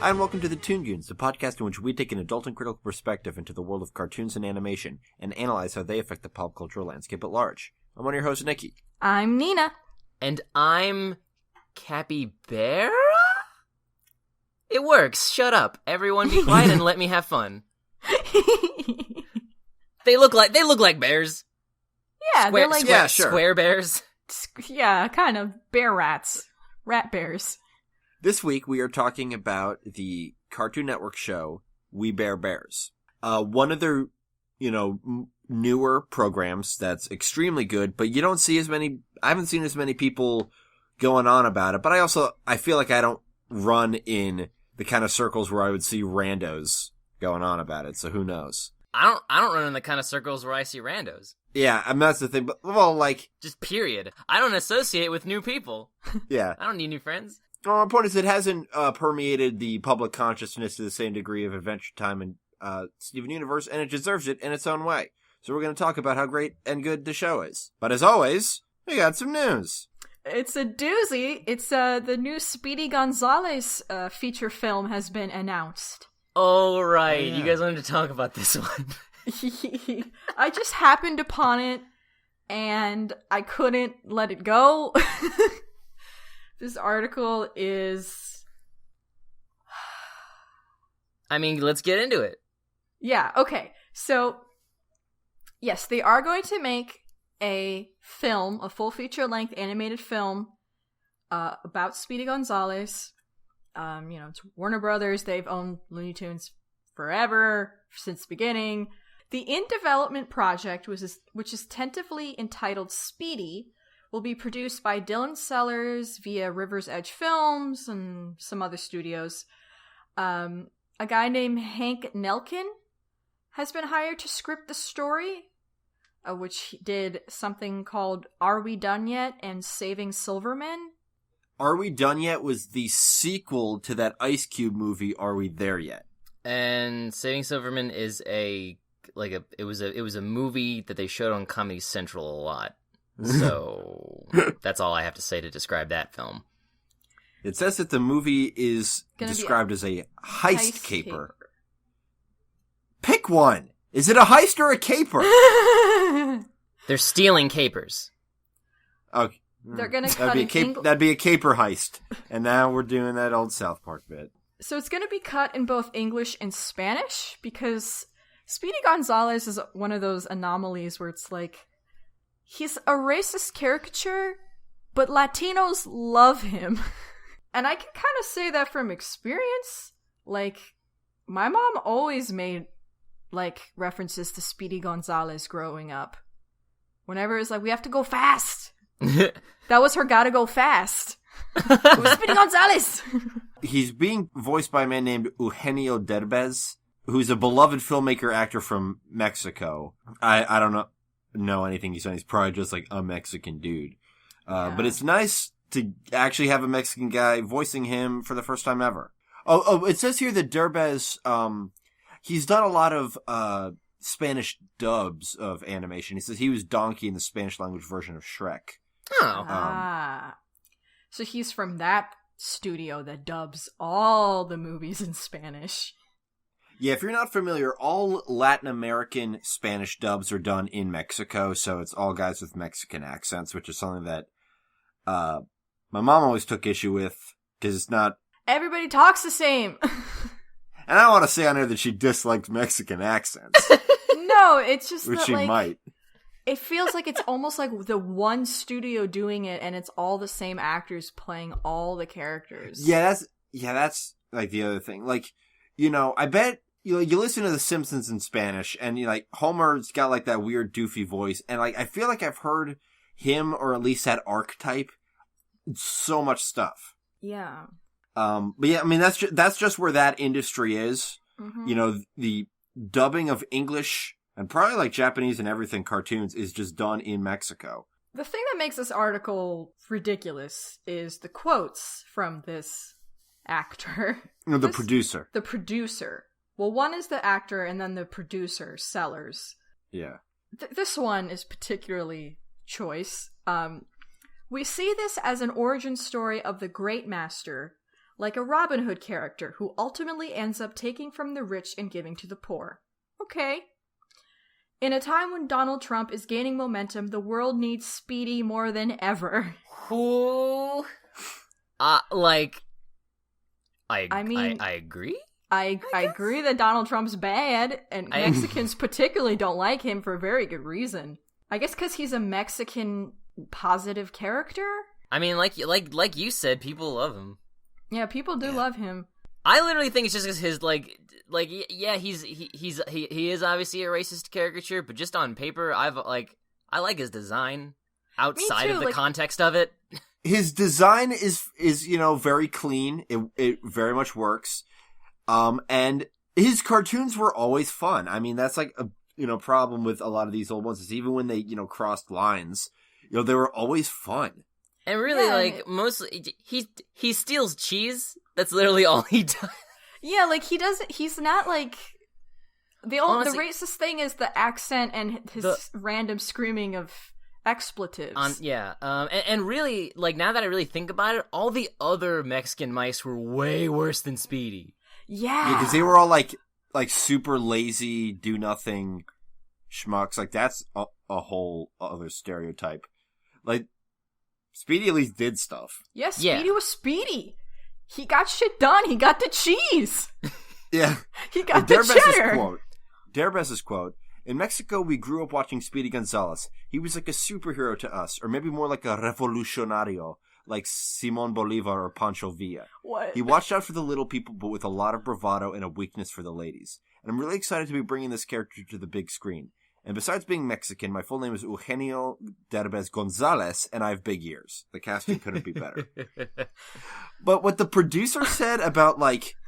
Hi, and welcome to the Toon Goons, the podcast in which we take an adult and critical perspective into the world of cartoons and animation and analyze how they affect the pop cultural landscape at large. I'm one of your hosts, Nikki. I'm Nina. And I'm Capybara? It works. Shut up. Everyone be quiet and let me have fun. They look like bears. Yeah, they're like square bears. Yeah, kind of bear rats. Rat bears. This week we are talking about the Cartoon Network show We Bare Bears. One of their, newer programs that's extremely good, but you don't see as many, I haven't seen as many people going on about it, but I feel like I don't run in the kind of circles where I would see randos going on about it, so who knows? I don't run in the kind of circles where I see randos. Yeah, I mean, that's the thing, but, just period. I don't associate with new people. Yeah. I don't need new friends. Well, my point is it hasn't permeated the public consciousness to the same degree of Adventure Time and Steven Universe, and it deserves it in its own way. So we're going to talk about how great and good the show is. But as always, we got some news. It's a doozy. It's the new Speedy Gonzales feature film has been announced. Oh, right. Yeah. You guys wanted to talk about this one. I just happened upon it, and I couldn't let it go. This article is... I mean, let's get into it. Yeah, okay. So, yes, they are going to make a film, a full feature-length animated film about Speedy Gonzales. It's Warner Brothers. They've owned Looney Tunes forever, since the beginning. The in-development project, which is tentatively entitled Speedy, will be produced by Dylan Sellers via River's Edge Films and some other studios. A guy named Hank Nelkin has been hired to script the story, which did something called Are We Done Yet? And Saving Silverman. Are We Done Yet? Was the sequel to that Ice Cube movie, Are We There Yet? And Saving Silverman is it was a movie that they showed on Comedy Central a lot. So that's all I have to say to describe that film. It says that the movie is described as a heist caper. Pick one. Is it a heist or a caper? They're stealing capers. Okay. They're gonna cut that'd be a caper heist. And now we're doing that old South Park bit. So it's gonna be cut in both English and Spanish because Speedy Gonzales is one of those anomalies where it's like he's a racist caricature, but Latinos love him. And I can kind of say that from experience. Like, my mom always made, references to Speedy Gonzales growing up. Whenever it's like, we have to go fast. That was her gotta go fast. It was Speedy Gonzales. He's being voiced by a man named Eugenio Derbez, who's a beloved filmmaker actor from Mexico. I don't know anything he's done. He's probably just like a Mexican dude. But it's nice to actually have a Mexican guy voicing him for the first time ever. Oh, it says here that Derbez, he's done a lot of Spanish dubs of animation. He says he was Donkey in the Spanish language version of Shrek. Oh. So he's from that studio that dubs all the movies in Spanish. Yeah, if you're not familiar, all Latin American Spanish dubs are done in Mexico, so it's all guys with Mexican accents, which is something that my mom always took issue with, because it's not... Everybody talks the same! And I don't want to say on here that she disliked Mexican accents. No, it's just which that, she might. It feels like it's almost like the one studio doing it, and it's all the same actors playing all the characters. Yeah, that's like the other thing. Like, I bet... you listen to The Simpsons in Spanish, and Homer's got that weird doofy voice, and I feel like I've heard him, or at least that archetype, so much stuff. Yeah. But yeah, I mean that's just where that industry is. Mm-hmm. The dubbing of English and probably Japanese and everything cartoons is just done in Mexico. The thing that makes this article ridiculous is the quotes from this actor. The producer. The producer. Well, one is the actor, and then the producer, Sellers. Yeah. This one is particularly choice. We see this as an origin story of the Great Master, like a Robin Hood character who ultimately ends up taking from the rich and giving to the poor. Okay. In a time when Donald Trump is gaining momentum, the world needs Speedy more than ever. Who? I agree. I agree that Donald Trump's bad, and Mexicans particularly don't like him for a very good reason. I guess because he's a Mexican positive character? I mean, like you said, people love him. Yeah, people do love him. I literally think it's just 'cause his he is obviously a racist caricature, but just on paper, I like his design outside of the context of it. His design is very clean. It very much works. And his cartoons were always fun. I mean, that's like a problem with a lot of these old ones is even when they crossed lines, they were always fun. And really, mostly he steals cheese. That's literally all he does. Yeah, he's not like the racist thing is the accent and his random screaming of expletives. And really, now that I really think about it, all the other Mexican mice were way worse than Speedy. Yeah, because they were all like super lazy, do nothing schmucks. Like that's a whole other stereotype. Like Speedy at least did stuff. Yeah, Speedy was Speedy. He got shit done. He got the cheese. Yeah, he got the cheddar. Derbez's quote: "In Mexico, we grew up watching Speedy Gonzales. He was like a superhero to us, or maybe more like a revolucionario, like Simon Bolivar or Pancho Villa. What? He watched out for the little people, but with a lot of bravado and a weakness for the ladies. And I'm really excited to be bringing this character to the big screen. And besides being Mexican, my full name is Eugenio Derbez Gonzalez, and I have big ears. The casting couldn't be better." But what the producer said about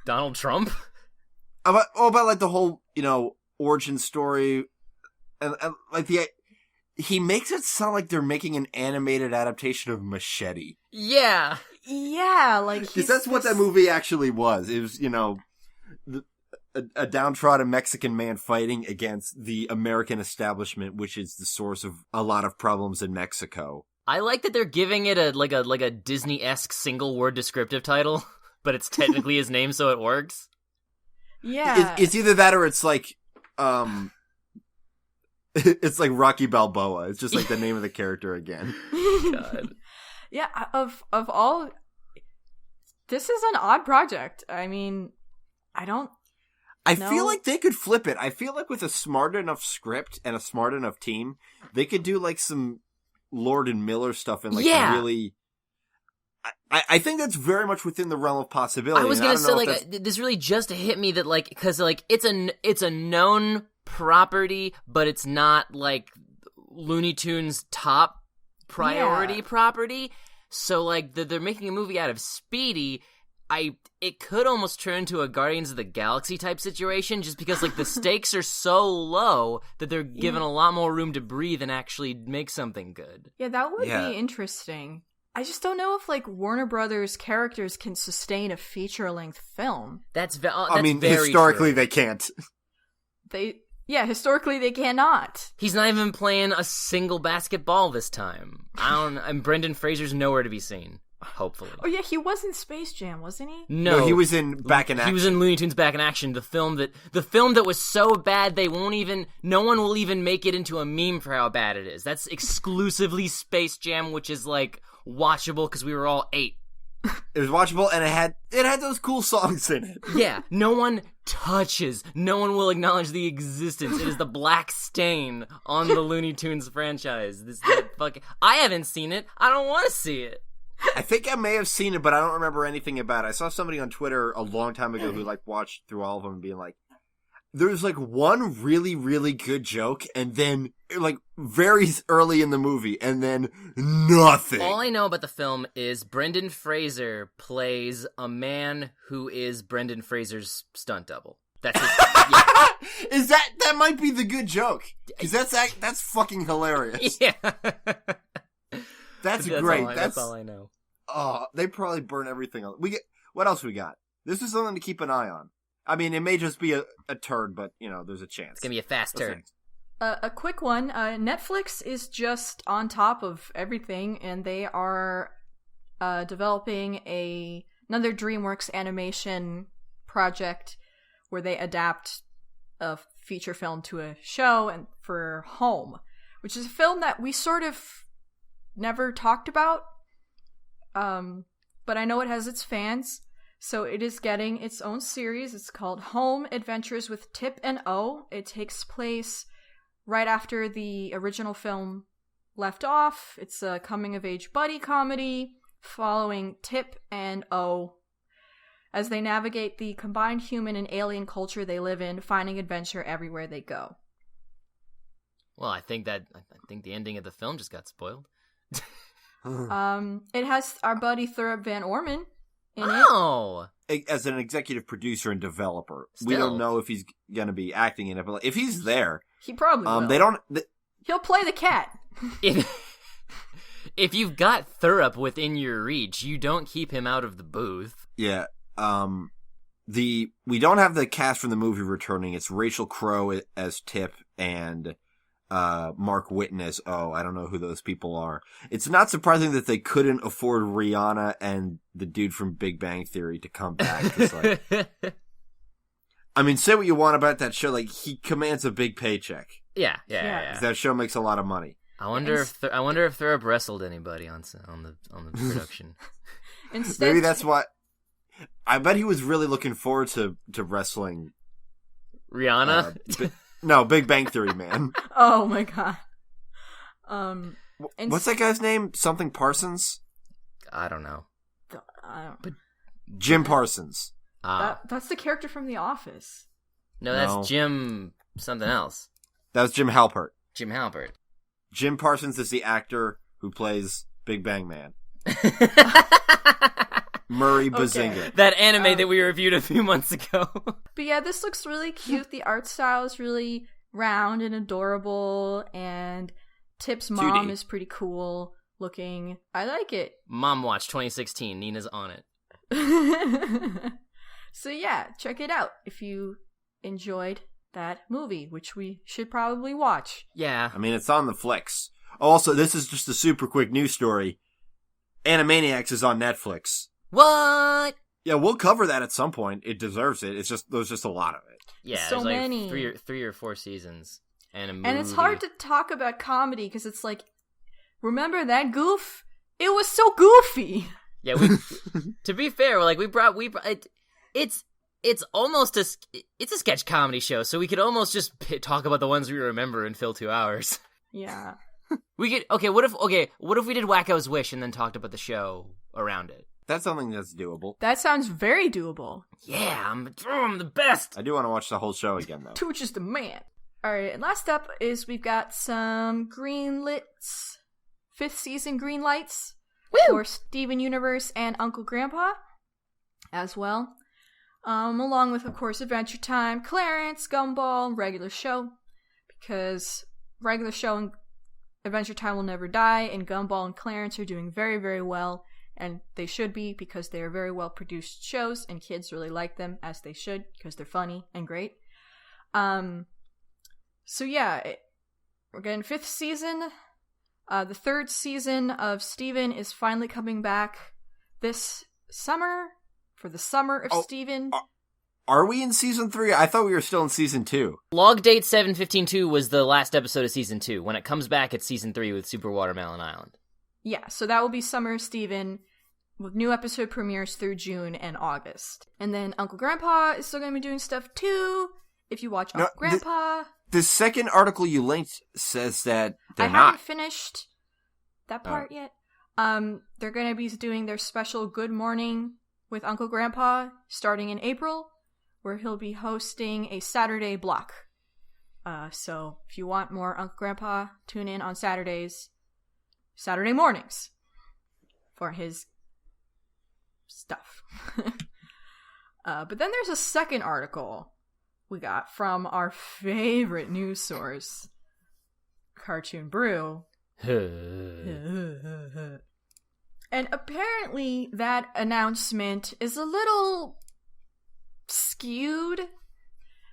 Donald Trump, about the whole origin story, and he makes it sound like they're making an animated adaptation of Machete. Yeah, because that's what that movie actually was. It was a downtrodden Mexican man fighting against the American establishment, which is the source of a lot of problems in Mexico. I like that they're giving it a Disney-esque single word descriptive title, but it's technically his name, so it works. Yeah, it's either that or it's like it's like Rocky Balboa. It's just like the name of the character again. God. Yeah, of all, this is an odd project. I mean, I feel like they could flip it. I feel like with a smart enough script and a smart enough team, they could do some Lord and Miller stuff and really. I think that's very much within the realm of possibility. I was gonna say this really just hit me that because it's a known property, but it's not Looney Tunes' top priority property. So they're making a movie out of Speedy. It could almost turn into a Guardians of the Galaxy type situation just because the stakes are so low that they're given a lot more room to breathe and actually make something good. Yeah, that would be interesting. I just don't know if Warner Brothers characters can sustain a feature-length film. That's historically true. They can't. Historically they cannot. He's not even playing a single basketball this time. And Brendan Fraser's nowhere to be seen. Hopefully. Oh yeah, he was in Space Jam, wasn't he? No, he was in Back in Action. He was in Looney Tunes Back in Action, the film that was so bad no one will even make it into a meme for how bad it is. That's exclusively Space Jam, which is watchable because we were all 8. It was watchable, and it had those cool songs in it. Yeah, no one will acknowledge the existence. It is the black stain on the Looney Tunes franchise. I haven't seen it. I don't want to see it. I think I may have seen it, but I don't remember anything about it. I saw somebody on Twitter a long time ago who watched through all of them and being like, there's one really, really good joke, and then very early in the movie, and then nothing. All I know about the film is Brendan Fraser plays a man who is Brendan Fraser's stunt double. That's his, yeah. Is that might be the good joke? Because that's fucking hilarious. Yeah. That's great. That's all I know. Oh, they probably burn everything on. What else we got? This is something to keep an eye on. I mean, it may just be a turd, but there's a chance. It's gonna be a fast turd. A quick one. Netflix is just on top of everything, and they are developing a another DreamWorks animation project where they adapt a feature film to a show, and for Home, which is a film that we sort of never talked about. But I know it has its fans. So it is getting its own series. It's called Home Adventures with Tip and O. It takes place right after the original film left off. It's a coming-of-age buddy comedy following Tip and O as they navigate the combined human and alien culture they live in, finding adventure everywhere they go. Well, I think the ending of the film just got spoiled. It has our buddy Thurop Van Orman in it. As an executive producer and developer. Still. We don't know if he's going to be acting in it, but if he's there, he probably will. He'll play the cat. If you've got Thurop within your reach, you don't keep him out of the booth. Yeah. We don't have the cast from the movie returning. It's Rachel Crow as Tip and Mark Whitten as O. I don't know who those people are. It's not surprising that they couldn't afford Rihanna and the dude from Big Bang Theory to come back. I mean, say what you want about that show. Like, he commands a big paycheck. Yeah. That show makes a lot of money. I wonder if Thurop wrestled anybody on the production. Instead, maybe that's why. I bet he was really looking forward to wrestling Rihanna. No, Big Bang Theory, man. Oh my god. What's that guy's name? Something Parsons? I don't know. Jim Parsons. That's the character from The Office. No, that's Jim something else. That was Jim Halpert. Jim Halpert. Jim Parsons is the actor who plays Big Bang Man. Murray Bazinga. Okay. That anime that we reviewed a few months ago. But yeah, this looks really cute. The art style is really round and adorable, and Tip's mom 2D. is pretty cool looking. I like it. Mom Watch 2016. Nina's on it. So yeah, check it out if you enjoyed that movie, which we should probably watch. Yeah. I mean, it's on the flicks. Also, this is just a super quick news story. Animaniacs is on Netflix. What? Yeah, we'll cover that at some point. It deserves it. There's just a lot of it. Yeah, So there's like many. three or four seasons and a movie. And it's hard to talk about comedy because it's like, remember that goof? It was so goofy. Yeah, to be fair, it's almost it's a sketch comedy show, so we could almost just talk about the ones we remember and fill 2 hours. Yeah. We could what if we did Wacko's Wish and then talked about the show around it? That's something that's doable. That sounds very doable. Yeah, I'm the best. I do want to watch the whole show again, though. Tooch is the man. Alright, and last up is we've got some greenlits, 5th season greenlights for Steven Universe and Uncle Grandpa as well. Along with, of course, Adventure Time, Clarence, Gumball, Regular Show, because Regular Show and Adventure Time will never die, and Gumball and Clarence are doing very, very well, and they should be, because they are very well produced shows, and kids really like them, as they should, because they're funny and great. So yeah, we're getting 5th season. The 3rd season of Steven is finally coming back this summer, for the summer of Steven. Are we in season 3? I thought we were still in season 2. Log date 7/15/2 was the last episode of season 2. When it comes back, it's season 3 with Super Watermelon Island. Yeah, so that will be Summer of Steven, with new episode premieres through June and August. And then Uncle Grandpa is still going to be doing stuff too, if you watch Uncle Grandpa. The second article you linked says that they're I not. haven't finished that part yet. They're going to be doing their special Good Morning with Uncle Grandpa starting in April, where he'll be hosting a Saturday block. So if you want more Uncle Grandpa, tune in on Saturday mornings for his stuff. But then there's a second article we got from our favorite news source, Cartoon Brew. And apparently that announcement is a little skewed.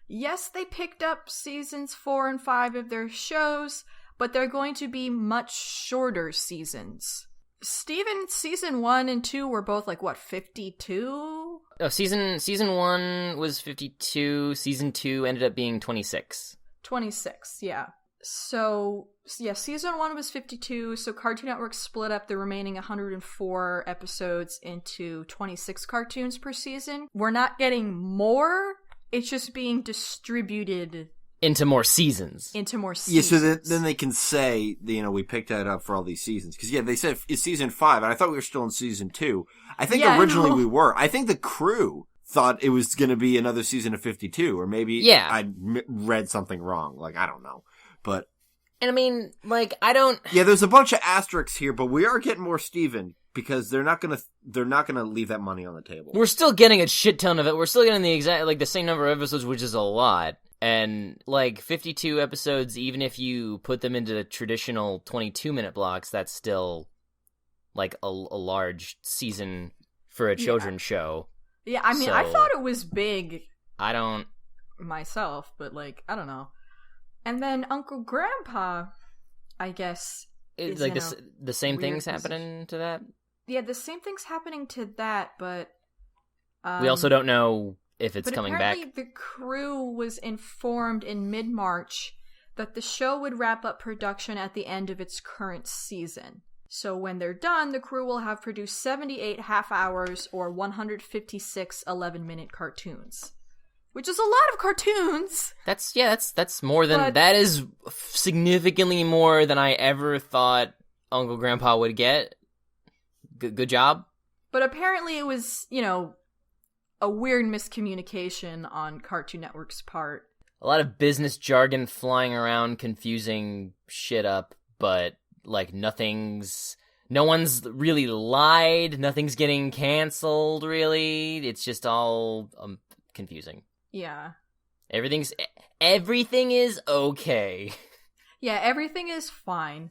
Yes, they picked up seasons 4 and 5 of their shows, but they're going to be much shorter seasons. Steven, season 1 and 2 were both like, what, 52? Oh, season 1 was 52, season 2 ended up being 26. 26, yeah. So, yeah, season 1 was 52, so Cartoon Network split up the remaining 104 episodes into 26 cartoons per season. We're not getting more, it's just being distributed into more seasons. Yeah, so then they can say, we picked that up for all these seasons. Because, they said it's season 5, and I thought we were still in season 2. I think originally we were. I think the crew thought it was going to be another season of 52, or maybe I read something wrong. Like, I don't know. But... And I mean, like, I don't... Yeah, there's a bunch of asterisks here, but we are getting more Steven, because they're not gonna leave that money on the table. We're still getting a shit ton of it. We're still getting the same number of episodes, which is a lot. And, 52 episodes, even if you put them into the traditional 22-minute blocks, that's still, a large season for a children's show. Yeah, I mean, I thought it was big. I don't... myself, but, I don't know. And then Uncle Grandpa, I guess, is the same things happening to that? Yeah, the same things happening to that, but... we also don't know if it's coming back. But apparently the crew was informed in mid-March that the show would wrap up production at the end of its current season. So when they're done, the crew will have produced 78 half hours or 156 11-minute cartoons. Which is a lot of cartoons. That's more than that is significantly more than I ever thought Uncle Grandpa would get. Good job. But apparently it was, a weird miscommunication on Cartoon Network's part. A lot of business jargon flying around, confusing shit up, but no one's really lied, nothing's getting canceled really. It's just all confusing. Yeah. Everything is okay. Yeah, everything is fine.